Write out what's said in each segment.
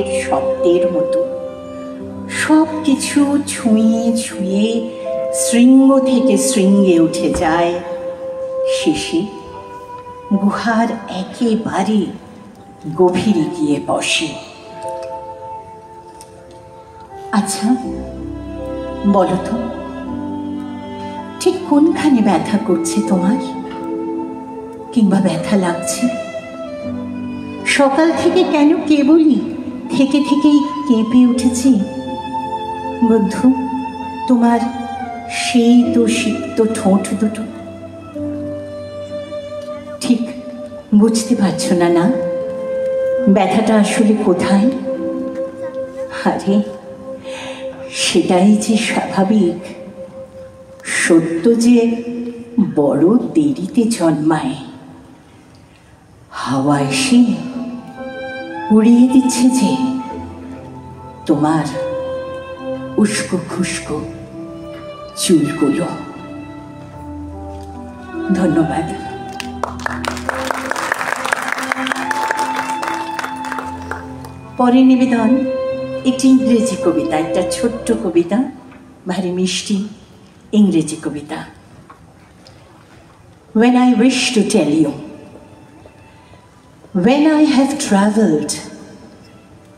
শব্দের মতো সবকিছু ছুঁয়ে ছুঁয়ে শৃঙ্গ থেকে শৃঙ্গে উঠে যায়, শেষে গুহার একেবারে গভীরে গিয়ে বসে। আচ্ছা বলো তো, ঠিক কোনখানে ব্যথা করছে তোমার, কিংবা ব্যথা লাগছে? সকাল থেকে কেন কেবলই থেকে থেকেই কেঁপে উঠেছি? বন্ধু, তোমার সেই তো সিক্ত ঠোঁট দুটো ঠিক বুঝতে পারছো না? না, ব্যথাটা আসলে কোথায়? আরে সেটাই যে স্বাভাবিক, সত্য যে বড় দেরিতে জন্মায়। হাওয়া এসে উড়িয়ে দিচ্ছে যে তোমার উস্কো খুস্কো চুলগুলো। ধন্যবাদ। পরের নিবেদন একটি ইংরেজি কবিতা, একটা ছোট্ট কবিতা, ভারী মিষ্টি ইংরেজি কবিতা। When I wish to tell you, when I have traveled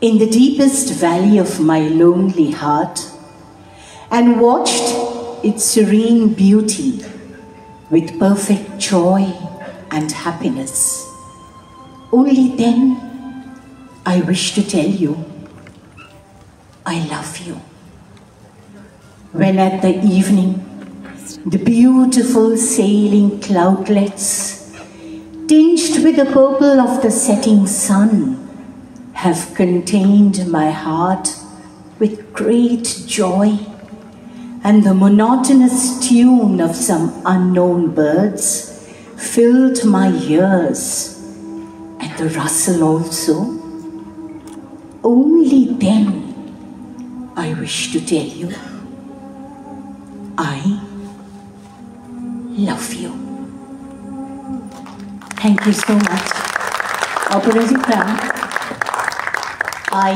in the deepest valley of my lonely heart and watched its serene beauty with perfect joy and happiness, only then I wish to tell you I love you. When at the evening the beautiful sailing cloudlets tinged with the purple of the setting sun have contained my heart with great joy, and the monotonous tune of some unknown birds filled my ears, and the rustle also, only then I wish to tell you I love you. Thank you so much. Aparajita, I,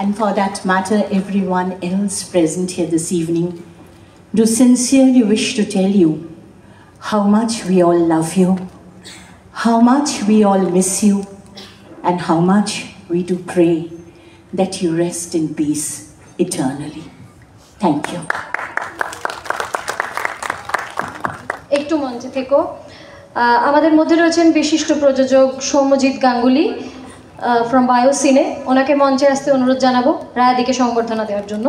and for that matter everyone else present here this evening, do sincerely wish to tell you how much we all love you, how much we all miss you, and how much we do pray that you rest in peace eternally. Thank you. একটু মঞ্চে থেকো। আমাদের মধ্যে রয়েছেন বিশিষ্ট প্রযোজক Soumyajit Ganguly from Bioscene. ওনাকে মঞ্চে আসতে অনুরোধ জানাবো রায়াদিকে সংবর্ধনা দেওয়ার জন্য।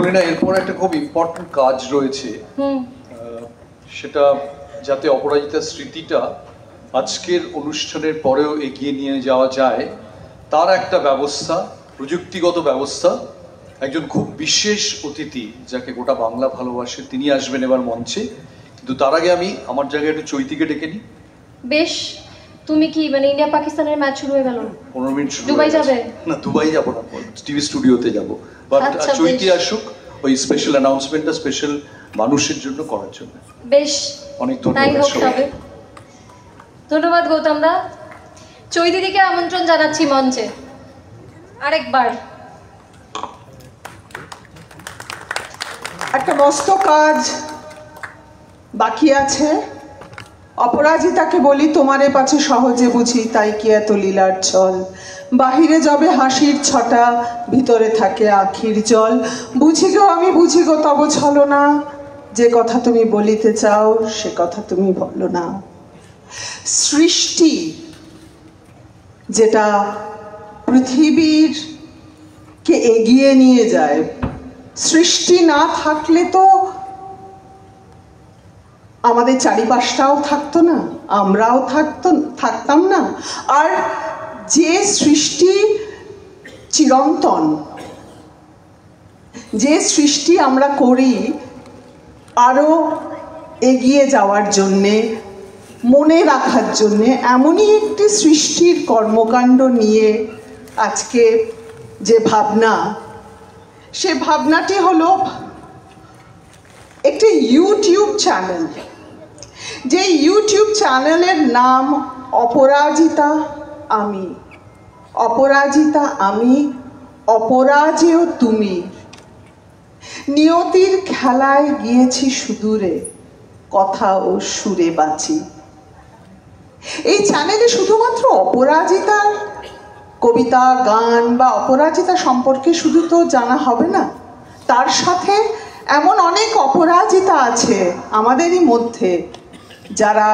বলি না, এরপর একটা খুব ইম্পর্টেন্ট কাজ রয়েছে, সেটা যাতে অপরাজিতার স্মৃতিটা আজকের অনুষ্ঠানের পরেও এগিয়ে নিয়ে যাওয়া যায়, তার একটা ব্যবস্থা, প্রযুক্তিগত ব্যবস্থা। একজন খুব বিশেষ অতিথি যাকে গোটা বাংলা ভালোবাসে, তিনি আসবেন এবার মঞ্চে। কিন্তু তার আগে আমি আমার জায়গায় একটু চৈতিকে ডেকে নিই। বেশ, তুমি কি মানে ইন্ডিয়া পাকিস্তানের ম্যাচ শুরু হয়ে গেল, 15 মিনিট দুবাই যাবে? না, দুবাই যাবো না, টিভি স্টুডিওতে যাবো। বাট চৈতি আসুক ওই স্পেশাল অ্যানাউন্সমেন্টটা স্পেশাল মানুষের জন্য করার জন্য। বেশ, অনেক ধন্যবাদ। ধন্যবাদ গৌতম দা। চৈতিদিকে আমন্ত্রণ জানাচ্ছি মঞ্চে আরেকবার। একটা মস্ত কাজ বাকি আছে। অপরাজিতাকে বলি, তোমারে পাছে সহজে বুঝি, তাই কি এত লীলার ছল? বাহিরে যাবে হাসির ছটা, ভিতরে থাকে আখির জল। বুঝি গো আমি বুঝি গো তব ছলো না, যে কথা তুমি বলিতে চাও সে কথা তুমি বলো না। সৃষ্টি যেটা পৃথিবীর কে এগিয়ে নিয়ে যায়, সৃষ্টি না থাকলে তো আমাদের চারিপাশটাও থাকতো না, আমরাও থাকতাম না। আর যে সৃষ্টি চিরন্তন, যে সৃষ্টি আমরা করি আরও এগিয়ে যাওয়ার জন্যে, মনে রাখার জন্যে, এমনই একটি সৃষ্টির কর্মকাণ্ড নিয়ে আজকে যে ভাবনা, সে ভাবনাটি হলো একটি ইউটিউব চ্যানেল। যে ইউটিউব চ্যানেলের নাম অপরাজিতা আমি। অপরাজিতা আমি, অপরাজেয় তুমি। নিয়তির খেলায় গিয়েছি সুদূরে, কথা ও সুরে বাঁচি। এই চ্যানেলে শুধুমাত্র অপরাজিতার কবিতা, গান বা অপরাজিতা সম্পর্কে শুধু তো জানা হবে না, তার সাথে এমন অনেক অপরাজিতা আছে আমাদেরই মধ্যে, যারা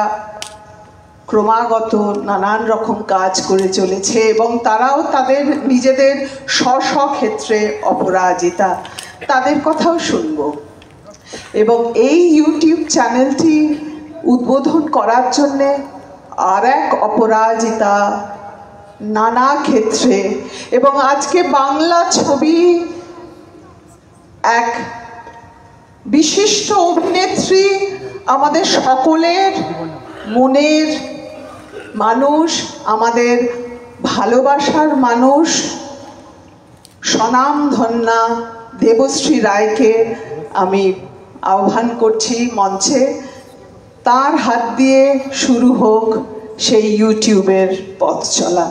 ক্রমাগত নানান রকম কাজ করে চলেছে এবং তারাও তাদের নিজেদের স্ব ক্ষেত্রে অপরাজিতা, তাদের কথাও শুনব। এবং এই ইউটিউব চ্যানেলটি উদ্বোধন করার জন্যে আর এক অপরাজিতা নানা ক্ষেত্রে, এবং আজকে বাংলা ছবি এক বিশিষ্ট অভিনেত্রী, আমাদের সকলের মনের মানুষ, আমাদের ভালোবাসার মানুষ, স্বনামধন্যা দেবশ্রী রায়কে আমি আহ্বান করছি মঞ্চে। তার হাত দিয়ে শুরু হোক সেই ইউটিউবের পথ চলা।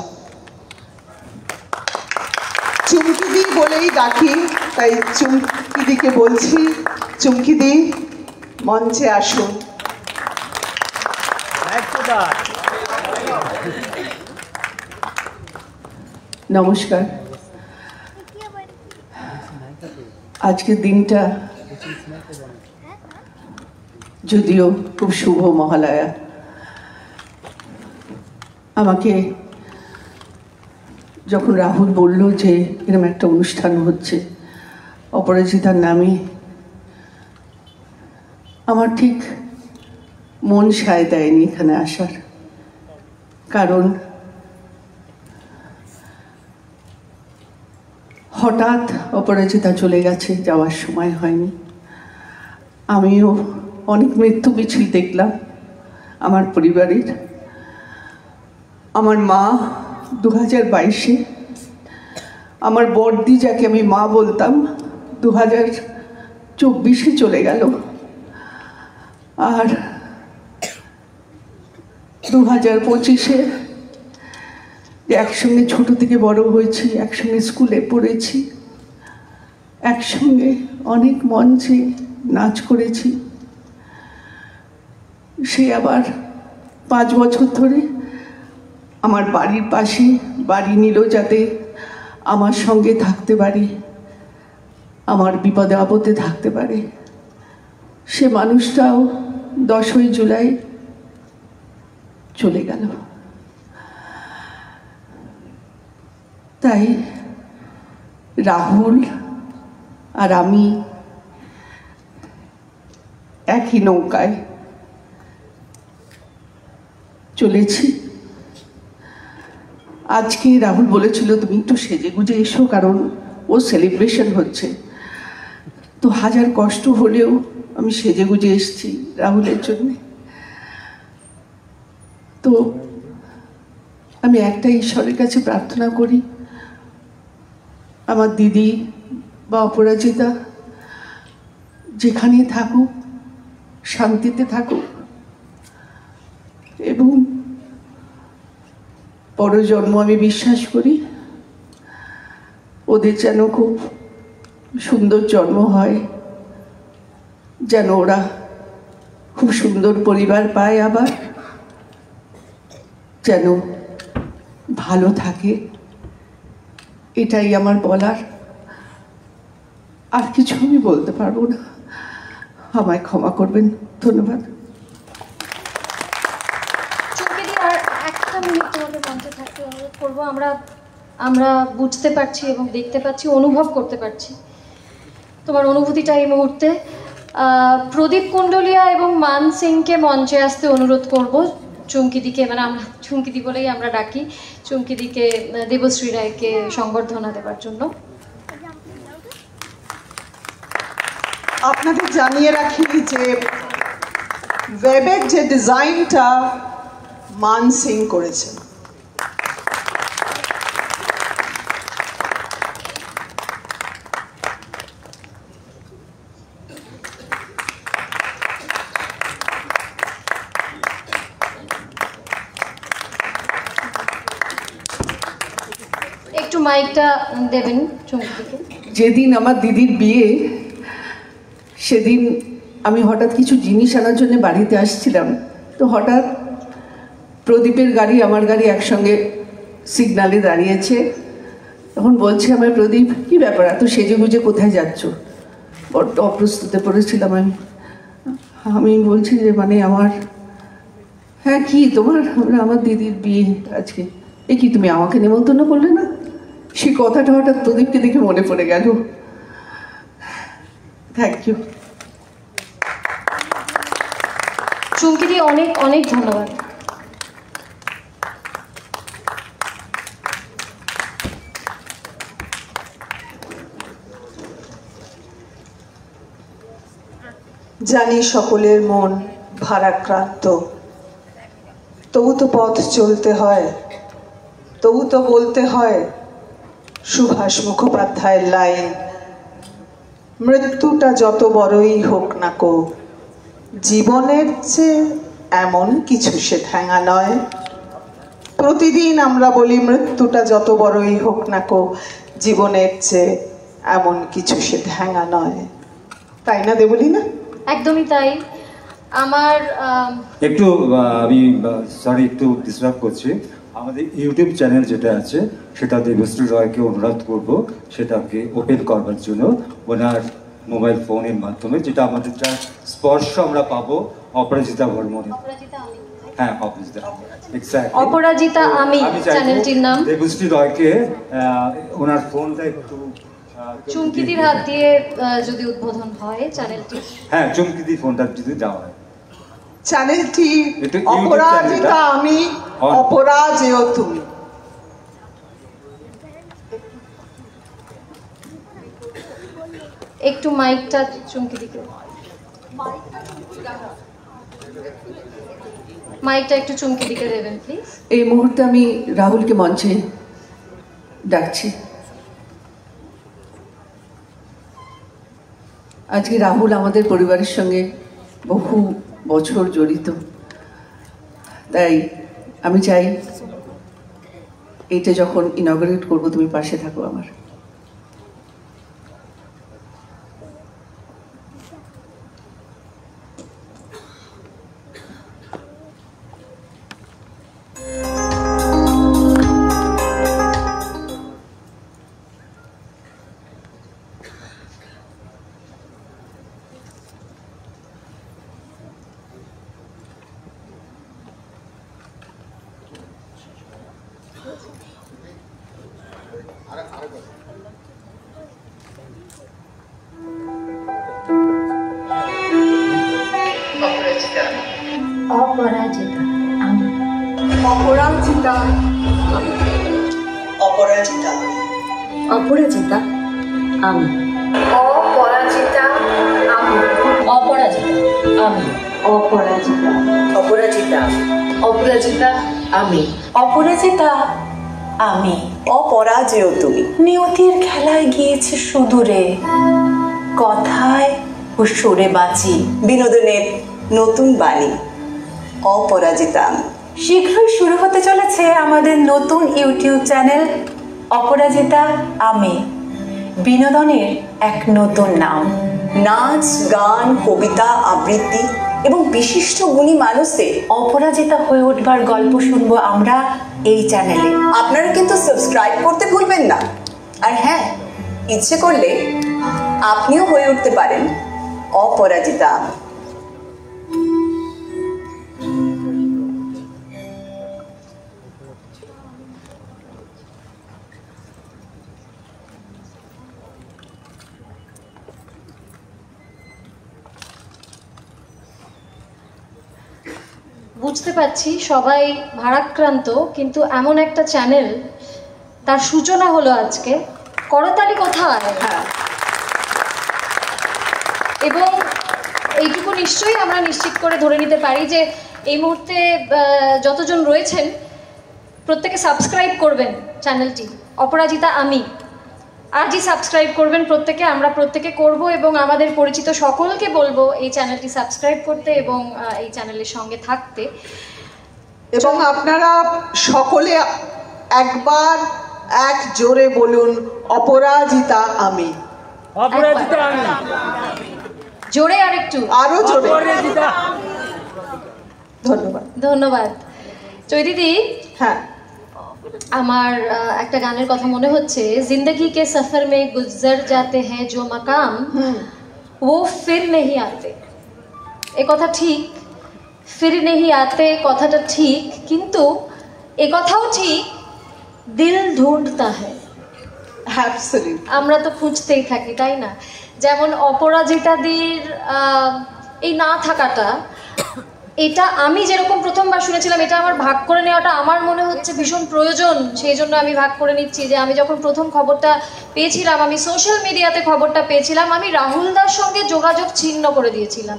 চুমকিদি বলেই ডাকি, তাই চুমকিদিকে বলছি, চুমকিদি মঞ্চে আসুন। নমস্কার। আজকের দিনটা যদিও খুব শুভ মহালয়া, আমাকে যখন রাহুল বলল যে এরকম একটা অনুষ্ঠান হচ্ছে অপরাজিতার নামে, আমার ঠিক মন সায় দেয়নি এখানে আসার। কারণ হঠাৎ অপরাজিতা চলে গেছে, যাওয়ার সময় হয়নি। আমিও অনেক মৃত্যু মিছিল দেখলাম আমার পরিবারের। আমার মা 2022-এ, আমার বড়দি যাকে আমি মা বলতাম 2024-এ চলে গেল। আর 2025-এ একসঙ্গে ছোট থেকে বড় হয়েছি, একসঙ্গে স্কুলে পড়েছি, একসঙ্গে অনেক মঞ্চে নাচ করেছি। সে আবার 5 বছর ধরে আমার বাড়ির পাশে বাড়ি নিল, যাতে আমার সঙ্গে থাকতে পারি, আমার বিপদে আপদে থাকতে পারে। সে মানুষটাও 10ই জুলাই চলে গেল। তাই রাহুল আর আমি একই নৌকায় চলেছি। আজকে রাহুল বলেছিল তুমি একটু সেজে গুজে এসো, কারণ ও সেলিব্রেশন হচ্ছে। তো হাজার কষ্ট হলেও আমি সেজে গুজে এসেছি রাহুলের জন্য। তো আমি একটা ঈশ্বরের কাছে প্রার্থনা করি, আমার দিদি বা অপরাজিতা যেখানে থাকুক শান্তিতে থাকুক, এবং পরজন্ম আমি বিশ্বাস করি ওদের যেন খুব সুন্দর জন্ম হয়, যেন ওরা খুব সুন্দর পরিবার পায়, আবার যেন ভালো থাকে। এটাই আমার বলার, আর কিছু আমি বলতে পারবো না, আমায় ক্ষমা করবেন। ধন্যবাদ। আর একটা মিনিট তোমাকে মঞ্চে থাকতে অনুরোধ করবো। আমরা বুঝতে পারছি এবং দেখতে পাচ্ছি, অনুভব করতে পারছি তোমার অনুভূতিটা এই মুহূর্তে। প্রদীপ কুণ্ডলিয়া এবং মান সিংকে মঞ্চে আসতে অনুরোধ করব। চুমকিদিকে, মানে আমরা চুমকিদি বলেই আমরা ডাকি, চুমকিদিকে দেবশ্রী রায়কে সংবর্ধনা দেওয়ার জন্য। আপনাদের জানিয়ে রাখি যে ওয়েবের যে ডিজাইনটা মান সিং করেছেন। একটু মাইকটা দেবেন চুমকিকে। যেদিন আমার দিদির বিয়ে, সেদিন আমি হঠাৎ কিছু জিনিস আনার জন্য বাড়িতে আসছিলাম, তো হঠাৎ প্রদীপের গাড়ি আমার গাড়ি একসঙ্গে সিগনালে দাঁড়িয়েছে। তখন বলছে আমার, প্রদীপ কী ব্যাপার, এত সেজে গুজে কোথায় যাচ্ছ? বড্ড অপ্রস্তুতে পড়েছিলাম আমি বলছি যে মানে আমার, হ্যাঁ কি তোমার? আমার দিদির বিয়ে আজকে। এ কি, তুমি আমাকে নেমন্তন্ন করলে না? সেই কথাটা হঠাৎ প্রদীপকে দেখে মনে পড়ে গেল। থ্যাংক ইউ চুমকিদি, অনেক অনেক ধন্যবাদ। জানি সকলের মন ভারাক্রান্ত, তবু তো পথ চলতে হয়, তবু তো বলতে হয় সুভাষ মুখোপাধ্যায়ের লাইন, মৃত্যুটা যত বড়ই হোক না কো, জীবনের চেয়ে এমন কিছু সে ঠ্যাঙা নয়। প্রতিদিন আমরা বলি মৃত্যুটা যত বড়ই হোক না কো, জীবনের চেয়ে এমন কিছু সে ঠ্যাঙা নয়। তাই না দেবলি না? একদমই তাই। আমার একটু আমি সরি একটু ডিস্টার্ব করছি। আমাদের ইউটিউব চ্যানেল যেটা আছে সেটা দেবশ্রী রয়কে অনুরোধ করব সেটাকে ওপেন করবার জন্য ওনার মোবাইল ফোনের মাধ্যমে, যেটা আমাদের যা স্পর্শ আমরা পাবো অপরাজিতা বর্মনের। হ্যাঁ, অপরাজিতা, এক্স্যাক্টলি অপরাজিতা আমি চ্যানেলটির নাম। দেবশ্রী রয়কে ওনার ফোনটা একটু চুমকিদির হাত দিয়ে যদি উদ্বোধন হয় চ্যানেলটি। হ্যাঁ, চুমকিদির ফোনটা যদি দেওয়া হয়। চ্যানেলটি অপরাজিতা আমি, অপরাজেয় তুমি। একটু মাইকটা চুমকিদিকে, মাইকটা একটু চুমকিদিকে দেবেন প্লিজ। এই মুহূর্তে আমি রাহুলকে মঞ্চে ডাকছি। আজকে রাহুল আমাদের পরিবারের সঙ্গে বহু বছর জড়িত, তাই আমি চাই এইটা যখন ইনঅগারেট করবো তুমি পাশে থাকো আমার। অপরাজিতা আমি, অপরাজিতা, অপরাজিতা, অপরাজিতা আমি, অপরাজিতা আমি, অপরাজিতা আমি, অপরাজিতা, অপরাজিতা, অপরাজিতা আমি, অপরাজিতা আমি, অপরাজেয় তুমি। নিয়তির খেলায় গিয়েছে সুদূরে, কথায় ও সুরে বাঁচি বিনোদনের নতুন বাণী, অপরাজিতা আমি। শীঘ্রই শুরু হতে চলেছে আমাদের নতুন ইউটিউব চ্যানেল অপরাজিতা আমি, বিনোদনের এক নতুন নাম। নাচ, গান, কবিতা, আবৃত্তি এবং বিশিষ্ট গুণী মানুষদের অপরাজিতা হয়ে উঠবার গল্প শুনবো আমরা এই চ্যানেলে। আপনারা কিন্তু সাবস্ক্রাইব করতে ভুলবেন না। আর হ্যাঁ, ইচ্ছে করলে আপনিও হয়ে উঠতে পারেন অপরাজিতা আমি। বুঝতে পারছি সবাই ভারাক্রান্ত, কিন্তু এমন একটা চ্যানেল তার সূচনা হলো আজকে। করতালি কোথায়? এবং এইটুকু নিশ্চয়ই আমরা নিশ্চিত করে ধরে নিতে পারি যে এই মুহূর্তে যতজন রয়েছেন প্রত্যেকে সাবস্ক্রাইব করবেন চ্যানেলটি অপরাজিতা আমি, আজই সাবস্ক্রাইব করবেন প্রত্যেকে, আমরা প্রত্যেকে করব এবং আমাদের পরিচিত সকলকে বলবো এই চ্যানেলটি সাবস্ক্রাইব করতে এবং এই চ্যানেলের সঙ্গে থাকতে। এবং আপনারা সকলে একবার এক জোরে বলুন অপরাজিতা আমি। অপরাজিতা আমি। জোরে আরেকটু, আরো জোরে। ধন্যবাদ। ধন্যবাদ চৈদিদি। হ্যাঁ, আমার একটা গানের কথা মনে হচ্ছে, জিন্দগি কে সফর মে গুজর जाते हैं जो मकाम वो फिर नहीं आते। এ কথা ঠিক, फिर नहीं आते কথাটা ঠিক, কিন্তু এ কথাও ঠিক দিল ঢুঁढता है। আমরা তো খুঁজতেই থাকি, তাই না? যেমন অপরাজিতাদির এই না থাকাটা, এটা আমি যেরকম প্রথমবার শুনেছিলাম, এটা আমার ভাগ করে নেওয়াটা আমার মনে হচ্ছে ভীষণ প্রয়োজন। সেই জন্য আমি ভাগ করে নিচ্ছি যে আমি যখন প্রথম খবরটা পেয়েছিলাম, আমি সোশ্যাল মিডিয়াতে খবরটা পেয়েছিলাম, আমি রাহুলদার সঙ্গে যোগাযোগ ছিন্ন করে দিয়েছিলাম।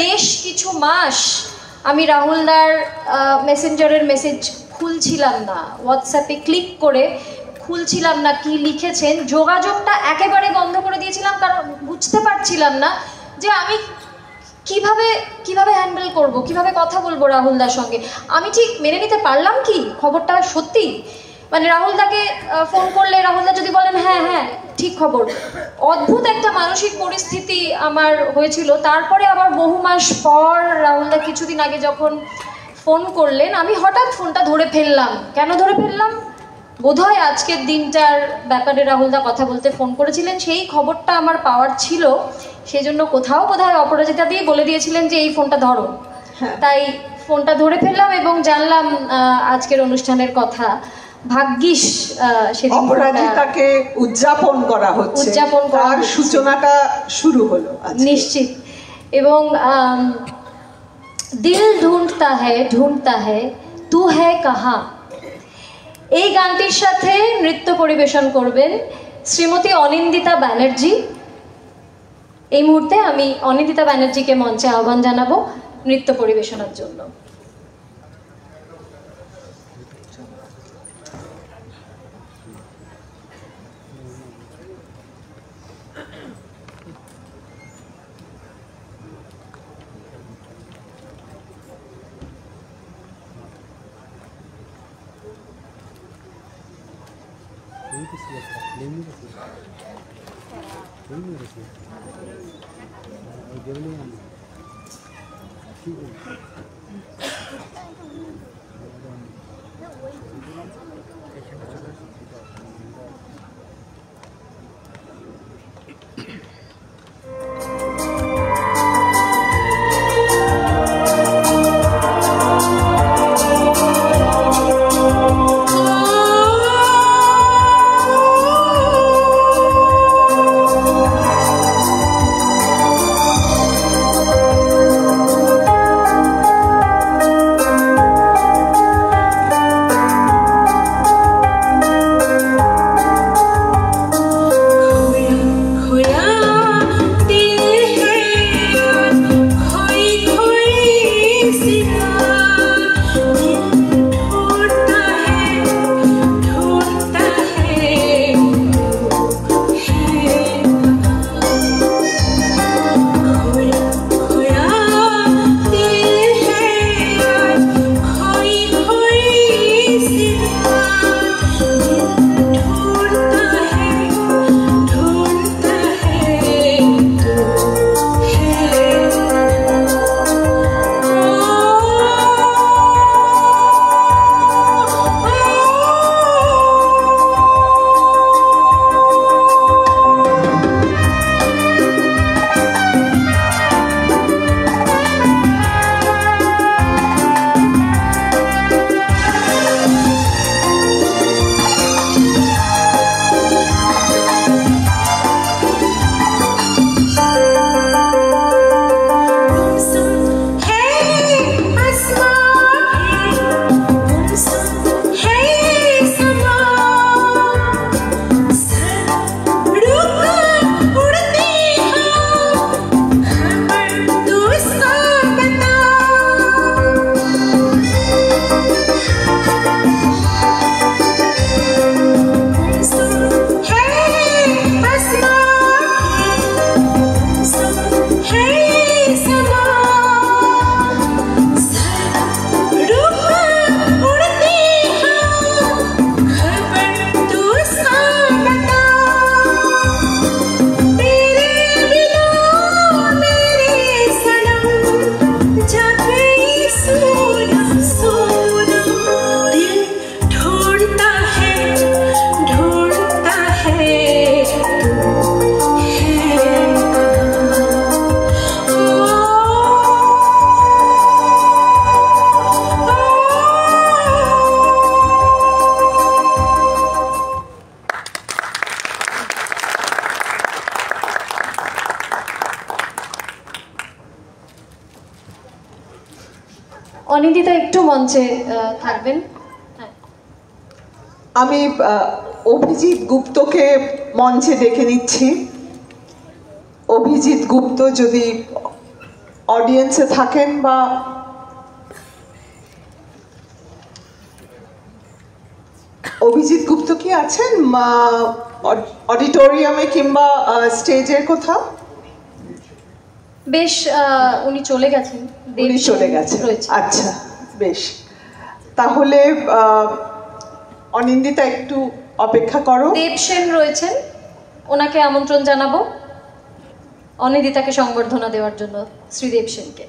বেশ কিছু মাস আমি রাহুলদার মেসেঞ্জারের মেসেজ খুলছিলাম না, হোয়াটসঅ্যাপে ক্লিক করে খুলছিলাম না কি লিখেছেন, যোগাযোগটা একেবারে বন্ধ করে দিয়েছিলাম। কারণ বুঝতে পারছিলাম না যে আমি কিভাবে হ্যান্ডেল করব, কিভাবে কথা বলবো রাহুলদার সঙ্গে। আমি ঠিক মেনে নিতে পারলাম কি খবরটা সত্যি, মানে রাহুলদাকে ফোন করলে রাহুলদা যদি বলেন হ্যাঁ হ্যাঁ ঠিক খবর, অদ্ভুত একটা মানসিক পরিস্থিতি আমার হয়েছিল। তারপরে আবার বহু মাস পর রাহুলদা কিছুদিন আগে যখন ফোন করলেন, আমি হঠাৎ ফোনটা ধরে ফেললাম। কেন ধরে ফেললাম? বোধহয় আজকের দিনটার ব্যাপারে রাহুলদা কথা বলতে ফোন করেছিলেন, সেই খবরটা আমার পাওয়ার ছিল, সেই জন্য কোথাও বোধহয় অপরাজিতা দিয়ে বলে দিয়েছিলেন যে এই ফোনটা ধরো। তাই ফোনটা ধরে ফেললাম এবং জানলাম আজকের অনুষ্ঠানের কথা। ভাগ্যিস সেদিন অপরাজিতাকে উদযাপন করা হচ্ছে, তার সূচনাটা শুরু হলো নিশ্চিত। এবং দিল ঢুঁढता है तू है कहाँ, এই গানটির সাথে নৃত্য পরিবেশন করবেন শ্রীমতী অনিন্দিতা ব্যানার্জি। এই মুহূর্তে আমি অনিন্দিতা ব্যানার্জিকে মঞ্চে আহ্বান জানাবো নৃত্য পরিবেশনার জন্য। खोया অনিন্দিতা একটু মঞ্চে থাকবেন। আমি অভিজিৎ গুপ্তকে মঞ্চে ডেকে নিচ্ছি। অভিজিৎ গুপ্ত যদি অডিয়েন্সে থাকেন বা অভিজিৎ গুপ্ত কি আছেন অডিটোরিয়ামে কিংবা স্টেজের কোথাও? বেশ উনি চলে গেছেন। উনি চলে গেছেন, আচ্ছা বেশ। তাহলে অনিন্দিতা একটু অপেক্ষা করো। দেবসেন রয়েছেন, ওনাকে আমন্ত্রণ জানাবো অনিন্দিতাকে সংবর্ধনা দেওয়ার জন্য। শ্রী দেবসেনকে,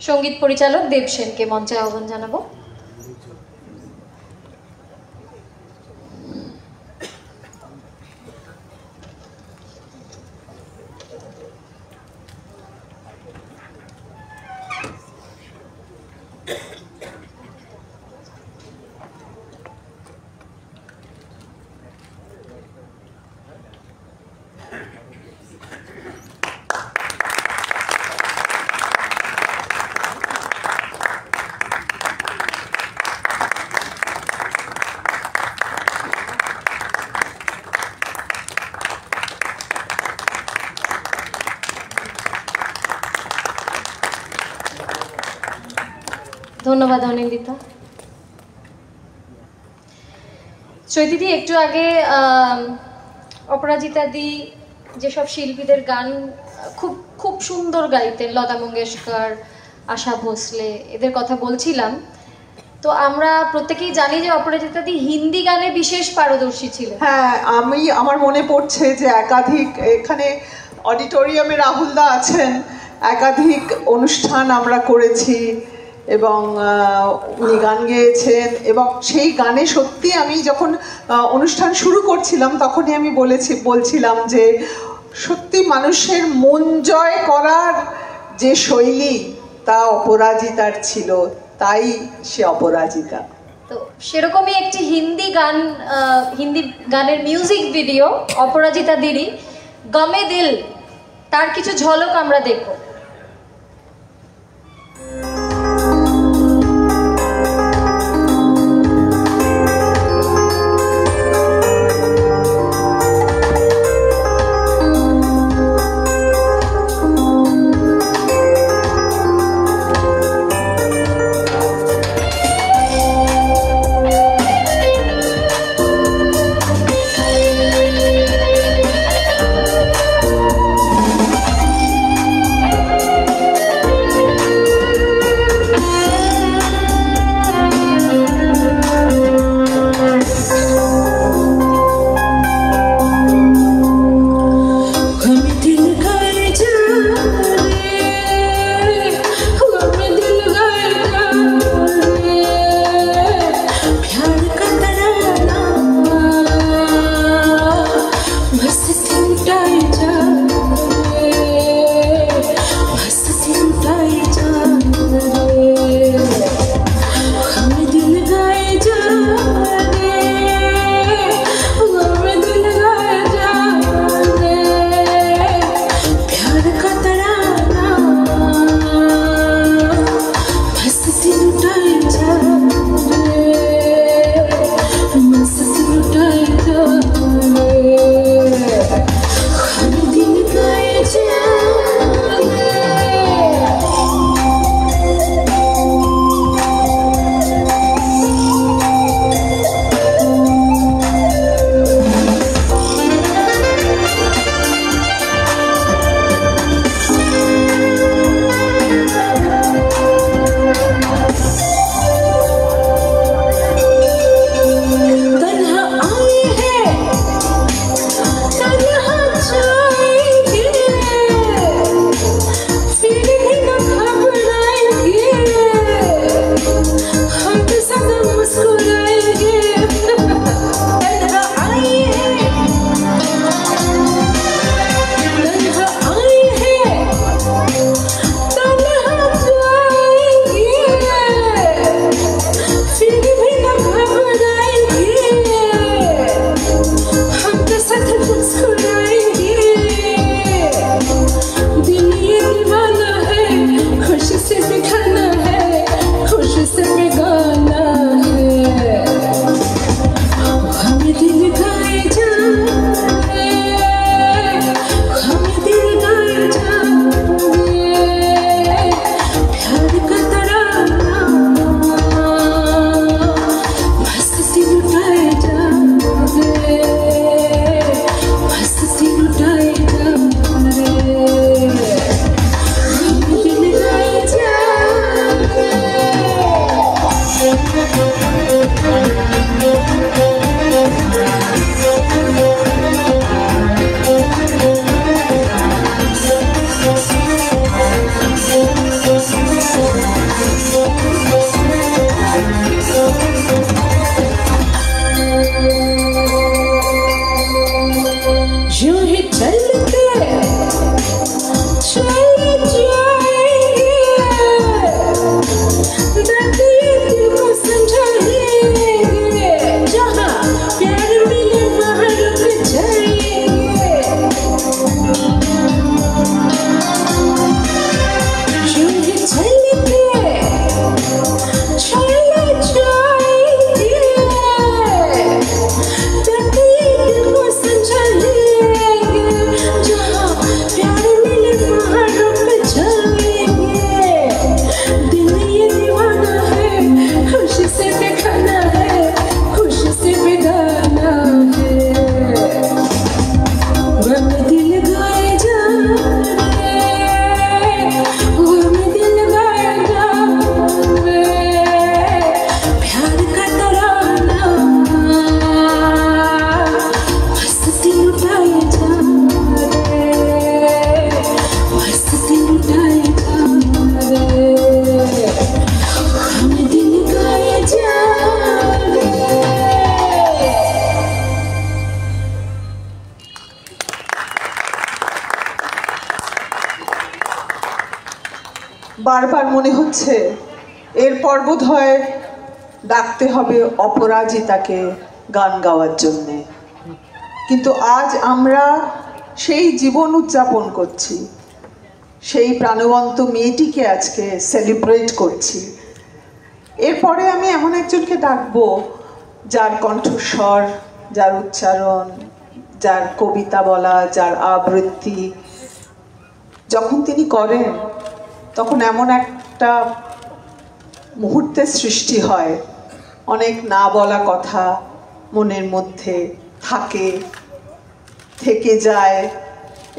সঙ্গীত পরিচালক দেবসেনকে মঞ্চে আহ্বান জানাবো। ধন্যবাদ অনিন্দিতা। চৈতিদি, একটু আগে অপরাজিতা দি যেসব শিল্পীদের গান খুব খুব সুন্দর গাইতেন, লতা মঙ্গেশকর, আশা ভোসলে, এদের কথা বলছিলাম। তো আমরা প্রত্যেকেই জানি যে অপরাজিতা দি হিন্দি গানে বিশেষ পারদর্শী ছিলেন। হ্যাঁ, আমার মনে পড়ছে যে একাধিক, এখানে অডিটোরিয়ামে রাহুলদা আছেন, একাধিক অনুষ্ঠান আমরা করেছি এবং উনি গান গেয়েছেন। এবং সেই গানে সত্যি আমি যখন অনুষ্ঠান শুরু করছিলাম তখনই আমি বলছিলাম যে সত্যি মানুষের মন জয় করার যে শৈলী তা অপরাজিতার ছিল, তাই সে অপরাজিতা। তো সেরকমই একটি হিন্দি গানের মিউজিক ভিডিও অপরাজিতা দিদি, গমে দিল, তার কিছু ঝলক আমরা দেখব। বারবার মনে হচ্ছে এরপর বোধহয় ডাকতে হবে অপরাজিতাকে গান গাওয়ার জন্যে, কিন্তু আজ আমরা সেই জীবন উদযাপন করছি, সেই প্রাণবন্ত মেয়েটিকে আজকে সেলিব্রেট করছি। এরপরে আমি এমন একজনকে ডাকবো যার কণ্ঠস্বর, যার উচ্চারণ, যার কবিতা বলা, যার আবৃত্তি যখন তিনি করেন তখন এমন একটা মুহূর্তের সৃষ্টি হয়, অনেক না বলা কথা মনের মধ্যে থেকে যায়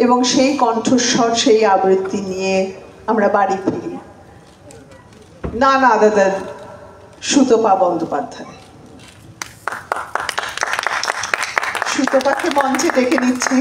এবং সেই কণ্ঠস্বর, সেই আবৃত্তি নিয়ে আমরা বাড়ি ফিরি। না দাদা সুতপা বন্দ্যোপাধ্যায়। সুতপাকে মঞ্চে ডেকে নিচ্ছি।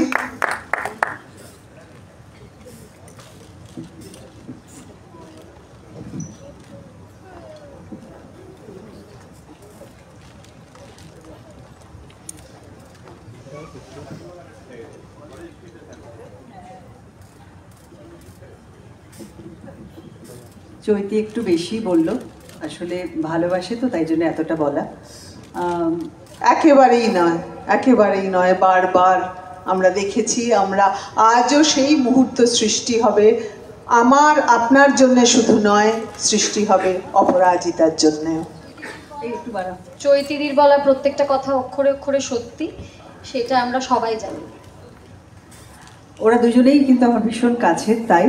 চৈতি একটু বেশি বলল, আসলে ভালোবাসে তো তাই জন্য এতটা বলা। একেবারেই নয়। বারবার আমরা দেখেছি, আমরা আজও সেই মুহূর্ত সৃষ্টি হবে আমার আপনার জন্য, শুধু নয়, সৃষ্টি হবে অপরাজিতার জন্য। চৈতিদির বলা প্রত্যেকটা কথা অক্ষরে অক্ষরে সত্যি, সেটা আমরা সবাই জানি। ওরা দুজনেই কিন্তু আমার ভীষণ কাছের, তাই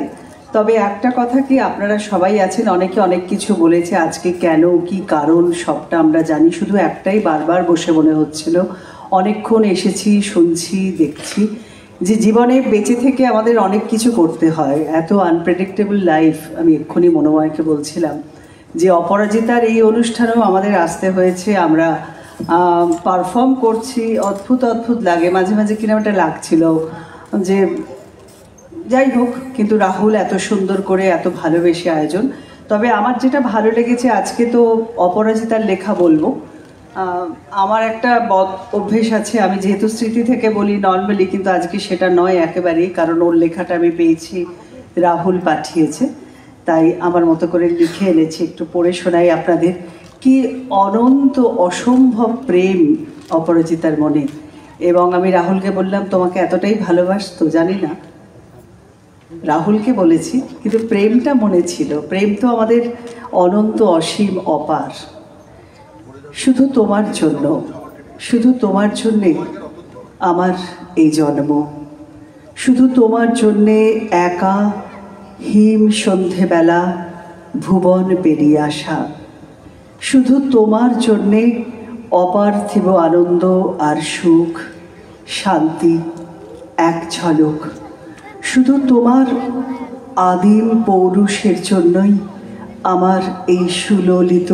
তবে একটা কথা কি, আপনারা সবাই আছেন, অনেকে অনেক কিছু বলেছে আজকে, কেন কি কারণ সবটা আমরা জানি, শুধু একটাই বারবার বসে মনে হচ্ছিল, অনেকক্ষণ এসেছি, শুনছি, দেখছি যে জীবনে বেঁচে থেকে আমাদের অনেক কিছু করতে হয়, এত আনপ্রেডিক্টেবল লাইফ। আমি এক্ষুনি মনোময়কে বলছিলাম যে অপরাজিতার এই অনুষ্ঠানেও আমাদের আসতে হয়েছে, আমরা পারফর্ম করছি, অদ্ভুত লাগে, মাঝে মাঝে কিরকম একটা লাগছিল যে যাই হোক, কিন্তু রাহুল এত সুন্দর করে এত ভালোবেসে আয়োজন। তবে আমার যেটা ভালো লেগেছে আজকে, তো অপরাজিতার লেখা বলবো, আমার একটা বদ অভ্যেস আছে, আমি যেহেতু স্মৃতি থেকে বলি নর্মালি, কিন্তু আজকে সেটা নয় একেবারেই, কারণ ওর লেখাটা আমি পেয়েছি, রাহুল পাঠিয়েছে, তাই আমার মতো করে লিখে এনেছি, একটু পড়ে শোনাই আপনাদের। কি অনন্ত অসম্ভব প্রেম অপরাজিতার মনে। এবং আমি রাহুলকে বললাম তোমাকে এতটাই ভালোবাসতো, জানি না, রাহুলকে বলেছি, কিন্তু প্রেমটা মনে ছিল। প্রেম তো আমাদের অনন্ত অসীম অপার। শুধু তোমার জন্য, শুধু তোমার জন্যে আমার এই জন্ম, শুধু তোমার জন্যে একা হিম সন্ধেবেলা ভুবন পেরিয়ে আসা, শুধু তোমার জন্যে অপার্থিব আনন্দ আর সুখ শান্তি এক ঝলক, শুধু তোমার আদিম পৌরুষের জন্যই আমার এই সুললিত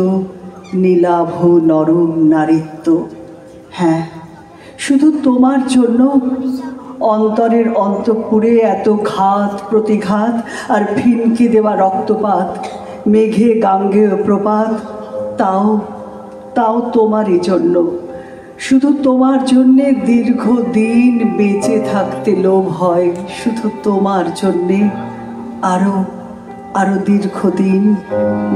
নীলাভ নরম নারীত্ব। হ্যাঁ, শুধু তোমার জন্য অন্তরের অন্তঃপুরে এত ঘাত প্রতিঘাত আর ফিনকি দেওয়া রক্তপাত, মেঘে গাঙ্গেয় প্রপাত, তাও তোমারই জন্য। শুধু তোমার জন্যে দীর্ঘদিন বেঁচে থাকতে লোভ হয়, শুধু তোমার জন্যে আরো দীর্ঘদিন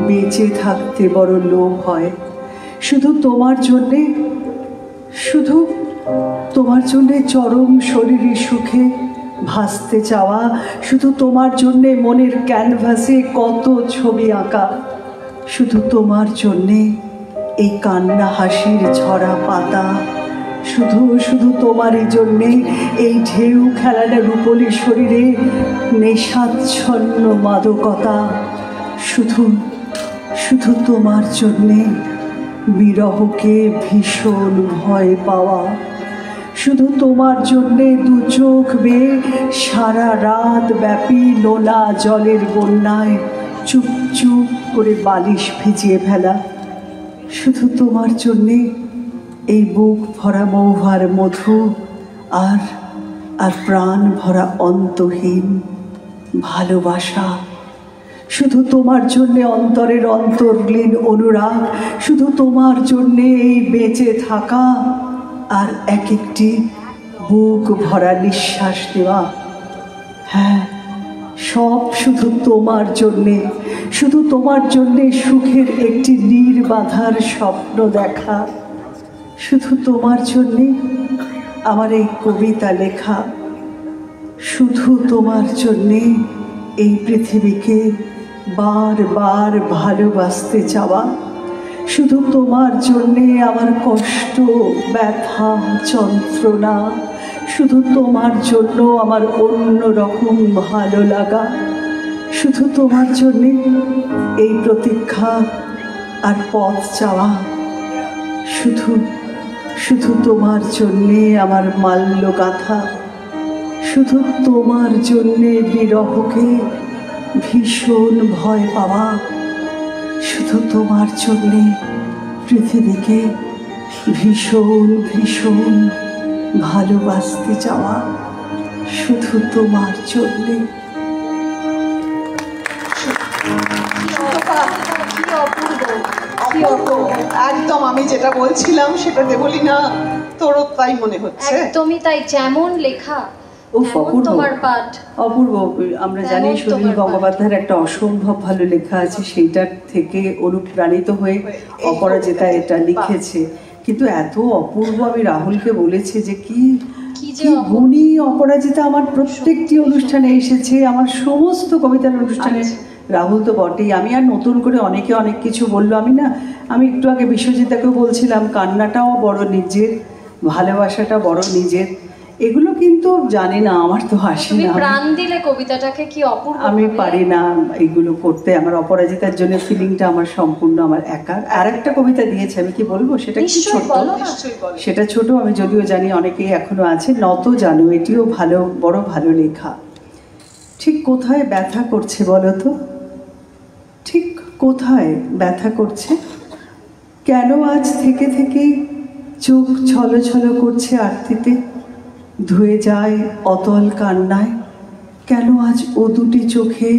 বেঁচে থাকতে বড় লোভ হয়, শুধু তোমার জন্যে, শুধু তোমার জন্যে চরম শরীরী সুখে ভাসতে চাওয়া, শুধু তোমার জন্যে মনের ক্যানভাসে কত ছবি আঁকা, শুধু তোমার জন্যে এই কান্না হাসির ঝরা পাতা, শুধু তোমারই জন্যে এই ঢেউ খেলাটা রূপলি শরীরে নেশাচ্ছন্ন মাদকতা, শুধু তোমার জন্যে বিরহকে ভীষণ ভয় পাওয়া, শুধু তোমার জন্যে দু চোখ বেয়ে সারা রাত ব্যাপী নোনা জলের বন্যায় চুপ চুপ করে বালিশ ভিজিয়ে ফেলা, শুধু তোমার জন্যে এই বুক ভরা মৌহার মধু আর প্রাণ ভরা অন্তহীন ভালোবাসা, শুধু তোমার জন্যে অন্তরের অন্তর্লীন অনুরাগ, শুধু তোমার জন্যে এই বেঁচে থাকা আর এক একটি বুক ভরা নিঃশ্বাস নেওয়া। হ্যাঁ, সব শুধু তোমার জন্যে, শুধু তোমার জন্যে সুখের একটি নির্বাধার স্বপ্ন দেখা, শুধু তোমার জন্যে আমার এই কবিতা লেখা, শুধু তোমার জন্যে এই পৃথিবীকে বারবার ভালোবাসতে চাওয়া, শুধু তোমার জন্যে আমার কষ্ট, ব্যথা, যন্ত্রণা, শুধু তোমার জন্য আমার অন্য রকম ভালো লাগা, শুধু তোমার জন্যে এই প্রতীক্ষা আর পথ চাওয়া, শুধু শুধু তোমার জন্যে আমার মাল্য গাথা, শুধু তোমার জন্যে বিরহকে ভীষণ ভয় পাওয়া, শুধু তোমার জন্যে পৃথিবীকে ভীষণ ভীষণ ভালোবাসতে চাওয়া, শুধু তোমার জন্যে। একদম আমি যেটা বলছিলাম সেটা দেবলীনা তোরও তাই মনে হচ্ছে। একদমই তাই, যেমন লেখা তোমার পাঠ অপূর্ব। আমরা জানি সুনীল গঙ্গোপাধ্যায়ের একটা অসম্ভব ভালো লেখা আছে, সেইটার থেকে অনুপ্রাণিত হয়ে অপরাজিতা এটা লিখেছে, কিন্তু এত অপূর্ব। আমি রাহুলকে বলেছি যে কি গুণী অপরাজিতা, আমার প্রত্যেকটি অনুষ্ঠানে এসেছে, আমার সমস্ত কবিতার অনুষ্ঠানে। রাহুল তো বটেই। আমি আর নতুন করে অনেকে অনেক কিছু বললো, আমি একটু আগে বিশ্বজিৎদাকেও বলছিলাম, কান্নাটাও বড় নিজের, ভালোবাসাটা বড় নিজের, এগুলো কিন্তু জানি না, আমার তো আসে না। প্রাণ দিলে কবিতাটাকে কি অপূর্ব, আমি পারি না এগুলো করতে। আমার অপরাজিতার জন্য ফিলিংটা আমার সম্পূর্ণ আমার একা। আর একটা কবিতা দিয়েছে, আমি কি বলবো, সেটা কি ছোট, সেটা ছোট, আমি যদিও জানি অনেকেই এখনো আছে। নত জানো, এটিও ভালো, বড় ভালো লেখা। ঠিক কোথায় ব্যথা করছে বলো তো, ঠিক কোথায় ব্যথা করছে? কেন আজ থেকে থেকে চোখ ছলছল করছে আরতিতে, ধুয়ে যায় অতল কান্নায়? কেন আজ ও দুটি চোখে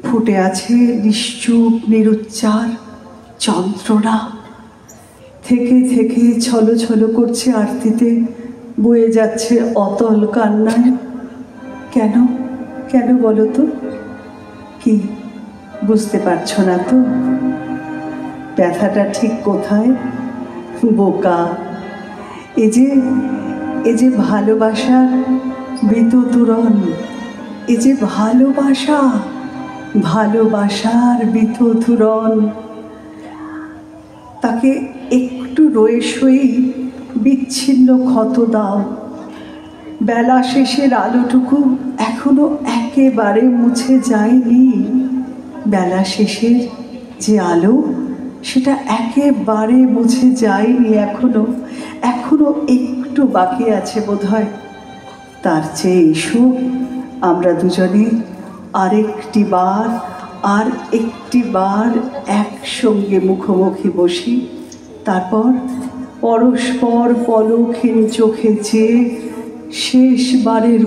ফুটে আছে নিশ্চুপ নিরুচ্চার যন্ত্রণা? থেকে থেকে ছলছল করছে আরতিতে, বয়ে যাচ্ছে অতল কান্নায়। কেন, কেন বলো তো? কি বুঝতে পারছো না তো? ব্যথাটা ঠিক কোথায়? বোকা, এ যে ভালোবাসার বিততুরন, এ যে ভালোবাসার বিততুরন, তাকে একটু রয়েসই বিচ্ছিন্ন ক্ষত দাও। বেলা শেষের আলোটুকু এখনো একেবারে মুছে যায়নি। বেলা শেষের যে আলো, সেটা একেবারে মুছে যায়নি এখনো একটু বাকি আছে বোধহয়। তার চেয়ে এসো আমরা দুজনে আর একটি বার একসঙ্গে মুখোমুখি বসি, তারপর পরস্পর পলকহীন চোখে চেয়ে শেষবারের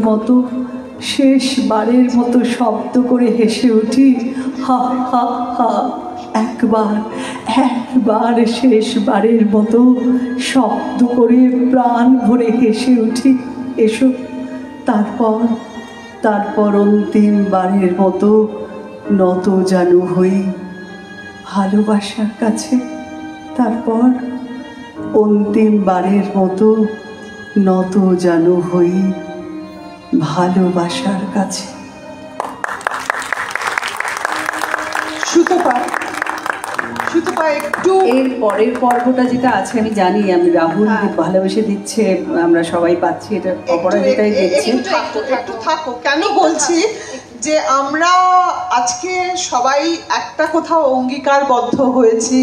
মতো শব্দ করে হেসে উঠি, হা হা হা। একবার শেষবারের মতো শব্দ করে প্রাণ ভরে হেসে উঠি, এসো। তারপর অন্তিমবারের মতো নত জানু হই ভালোবাসার কাছে। তারপর অন্তিমবারের মতো নত জানু হই ভালোবাসার কাছে। একটু এর পরের পর্বটা যেটা আছে, আমি জানি, আমি রাহুল খুব ভালোবেসে দিচ্ছে, আমরা সবাই পাচ্ছি, এটা অপরাজিতাই দিচ্ছে। একটু থাকো। কেন বলছি যে আমরা আজকে সবাই একটা কোথাও অঙ্গীকারবদ্ধ হয়েছি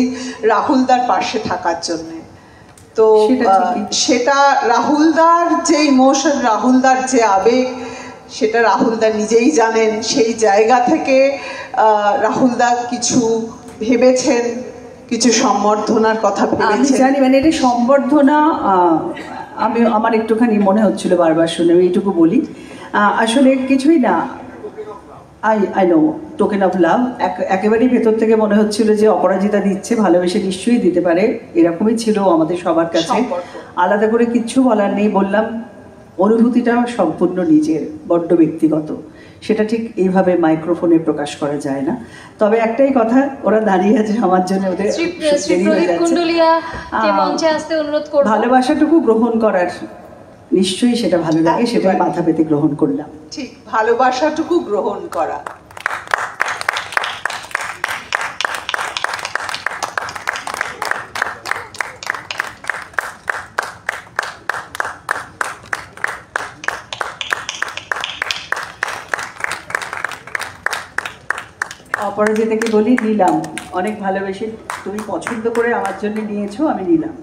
রাহুলদার পাশে থাকার জন্য। তো সেটা রাহুলদার যে ইমোশন, রাহুলদার যে আবেগ, সেটা রাহুলদা নিজেই জানেন। সেই জায়গা থেকে রাহুলদা কিছু ভেবেছেন, কিছু সম্বর্ধনার কথা ভেবেছেন। আমি জানি, মানে এটা সম্বর্ধনা, আমার একটুখানি মনে হচ্ছিল বারবার শুনে, আমি এইটুকু বলি, আসলে কিছুই না। I know, token of love, একেবারেই ভেতর থেকে মনে হচ্ছিল যে অপরাজিতা দিচ্ছে, ভালোবেসে নিশ্চয়ই দিতে পারে, এরকমই ছিল আমাদের সবার কাছে। আলাদা করে কিচ্ছু বলার নেই। বললাম অনুভূতিটা সম্পূর্ণ নিজের, বড্ড ব্যক্তিগত, সেটা ঠিক এইভাবে মাইক্রোফোনে প্রকাশ করা যায় না। তবে একটাই কথা, ওরা দাঁড়িয়ে আছে আমার জন্য, ওদের দেরি হয়ে যাচ্ছে। ভালোবাসাটুকু গ্রহণ করার, নিশ্চয়ই সেটা ভালো লাগে, সেটা মাথা পেতে গ্রহণ করলাম। ঠিক, ভালোবাসাটুকু গ্রহণ করা। অপরাজিতাকে বলি নিলাম, অনেক ভালোবেসে তুমি পছন্দ করে আমার জন্য নিয়েছো, আমি নিলাম।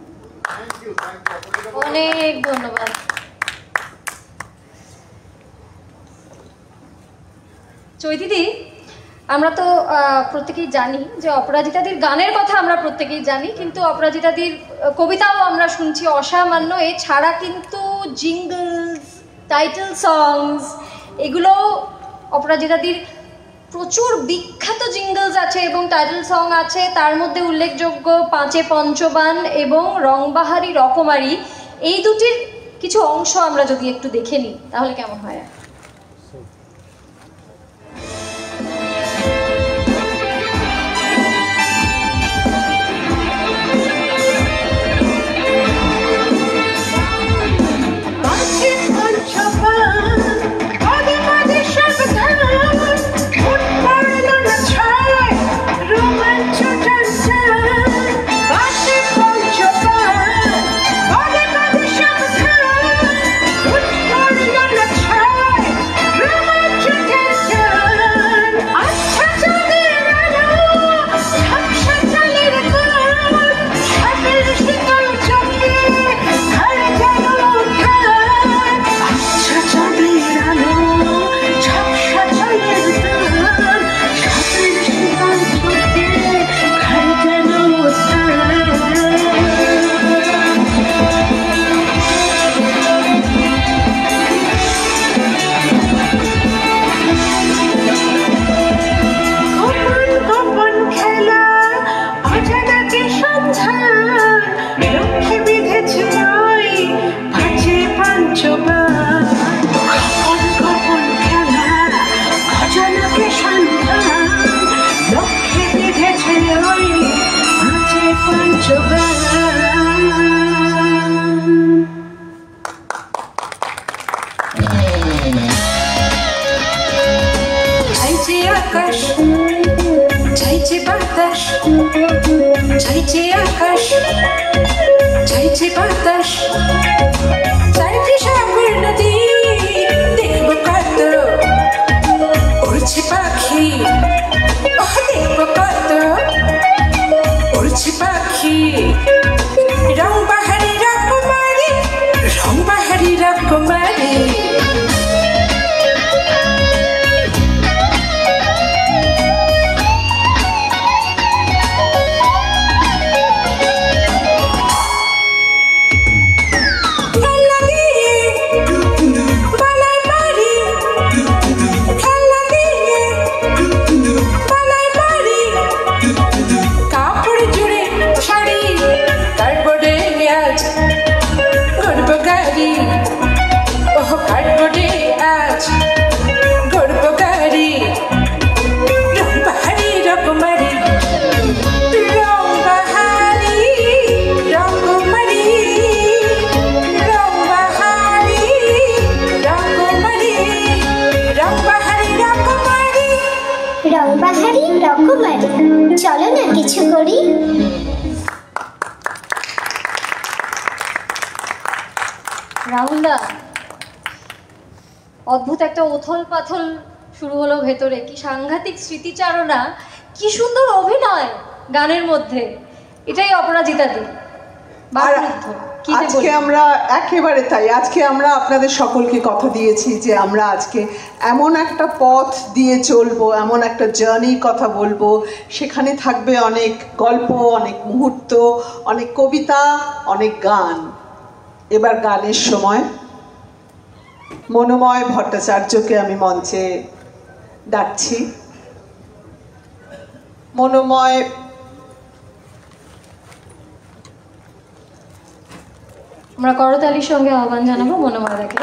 অনেক ধন্যবাদ। চৈতিদি, আমরা তো প্রত্যেকেই জানি যে অপরাজিতাদির গানের কথা আমরা প্রত্যেকেই জানি, কিন্তু অপরাজিতাদির কবিতাও আমরা শুনছি অসামান্য। এছাড়া কিন্তু জিঙ্গলস, টাইটেল সংস, এগুলো অপরাজিতাদির প্রচুর বিখ্যাত জিঙ্গলস আছে এবং টাইটেল সং আছে। তার মধ্যে উল্লেখযোগ্য পাঁচে পঞ্চবান এবং রংবাহারি রকমারি, এই দুটির কিছু অংশ আমরা যদি একটু দেখে নিই তাহলে কেমন হয়? অদ্ভুত একটা ওথল পাথল শুরু হলো ভেতরে, কি সাংঘাতিক স্মৃতিচারণা, কি সুন্দর অভিনয় গানের মধ্যে। এটাই অপরাজিতাদি। আজকে আমরা একেবারে তাই, আজকে আমরা আপনাদের সকলকে কথা দিয়েছি যে আমরা আজকে এমন একটা পথ দিয়ে চলবো, এমন একটা জার্নির কথা বলবো, সেখানে থাকবে অনেক গল্প, অনেক মুহূর্ত, অনেক কবিতা, অনেক গান। এবার গানের সময়। মনোময় ভট্টাচার্যকে আমি মঞ্চে ডাকছি। মনোময় আমরা করতালির সঙ্গে আহ্বান জানাবো মনোময়দাকে।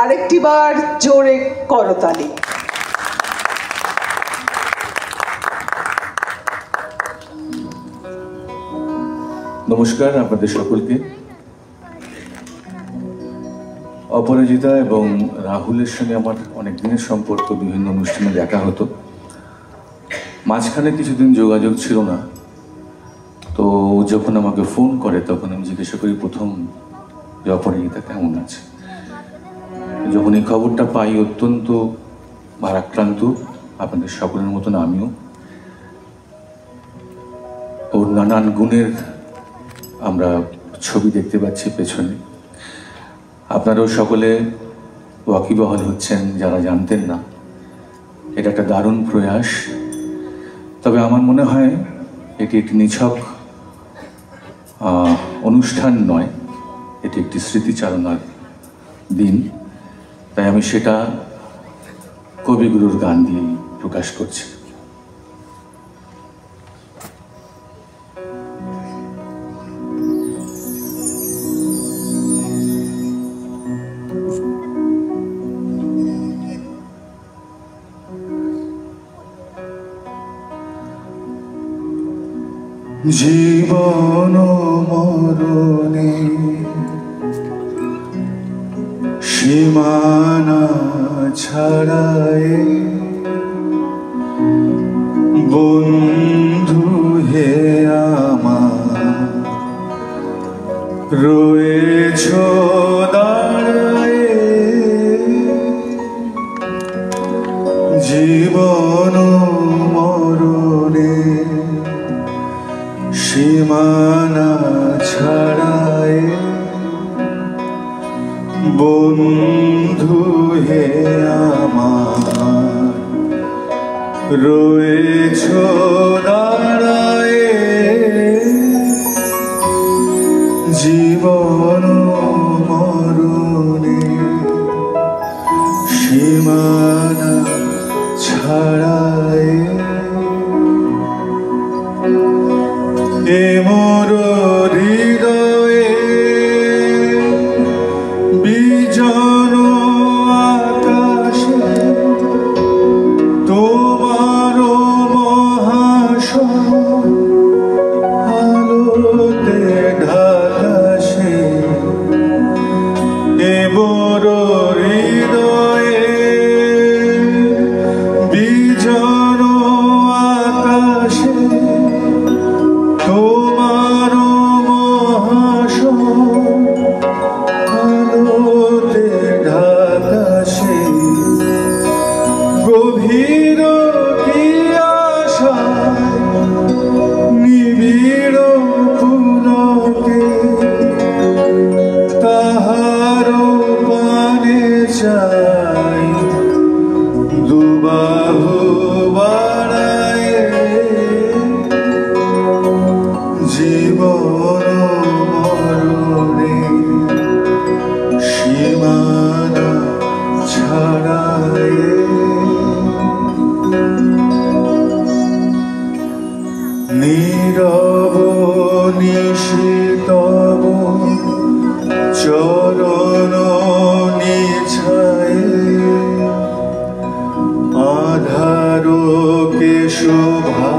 আরেকটি বার জোরে করতালি। নমস্কার আপনাদের সকলকে। অপরাজিতা এবং রাহুলের সঙ্গে আমার অনেক দিনের সম্পর্ক, বিভিন্ন অনুষ্ঠানে দেখা হতো। মাঝখানে কিছুদিন যোগাযোগ ছিল না, তো যখন আমাকে ফোন করে তখন আমি জিজ্ঞাসা করি প্রথম যে অপরাজিতা কেমন আছে। যখন এই খবরটা পাই অত্যন্ত ভারাক্রান্ত, আপনাদের সকলের মতন আমিও। ওর নানান গুণের আমরা ছবি দেখতে পাচ্ছি পেছনে। আপনারাও সকলে ওয়াকিবহাল হচ্ছেন যারা জানতেন না। এটা একটা দারুণ প্রয়াস। তবে আমার মনে হয় এটি একটি নিছক অনুষ্ঠান নয়, এটি একটি স্মৃতিচারণার দিন। তাই আমি সেটা কবিগুরুর গান দিয়েই প্রকাশ করছি। জীবন মরণে সীমানা ছাড়ায় বন্ধু হে আমার রয়েছ দাঁড়ায়। জীবন মরণে সীমানা ছাড়ায় বন্ধু হে আমার রয়েছ দাঁড়ায়। জীবন মরণে সীমানা ছাড়ায় এ মোর হৃদয়ে বিজন আকাশে তোমার মহাশয় আলোতে ঢাকাশে। এ মোর হৃদয়ে বিজন আকাশে তোমার মহাশয় আলোতে ঢাকাশে। গভীর কি আশায় নিবিড় পুলকে তাহার পানে চাই দুবাহু বাড়ায়। জীবন মরণে সীমানা ছাড়ায় নীরব নিশিতব চরণ নিছায় আধারকে শোভা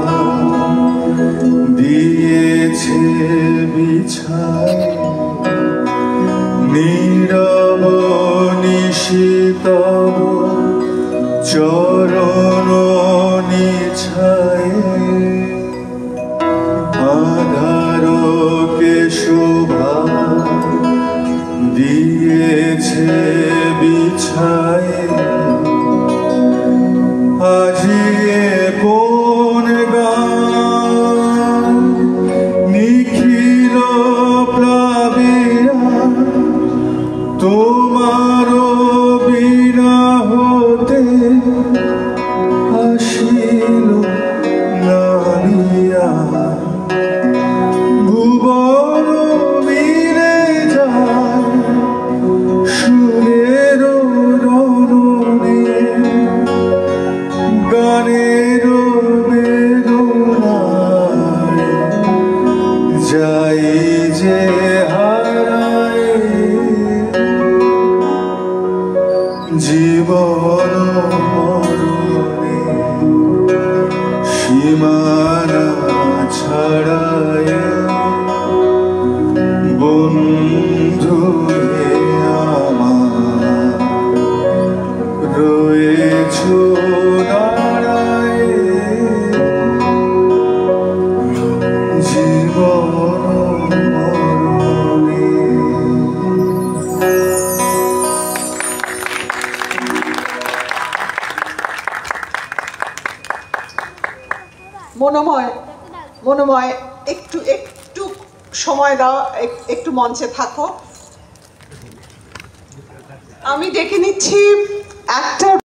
দিয়েছে বিছায়। নীরব নিশিতব চরণ নিছায় আধারকে শোভা দিয়েছে বিছায়। আজিয়ে কোন গান নিখিল প্লাবিয়া তোমার বিনা হতে আসিল নামিয়া। ভুবন মিলে যায় সুরের রণনে গানের বেদনায় যাই যে হারায়। মনোময় একটু একটু সময় দাও, একটু মঞ্চে থাকো। আমি ডেকে নিচ্ছি অ্যাক্টর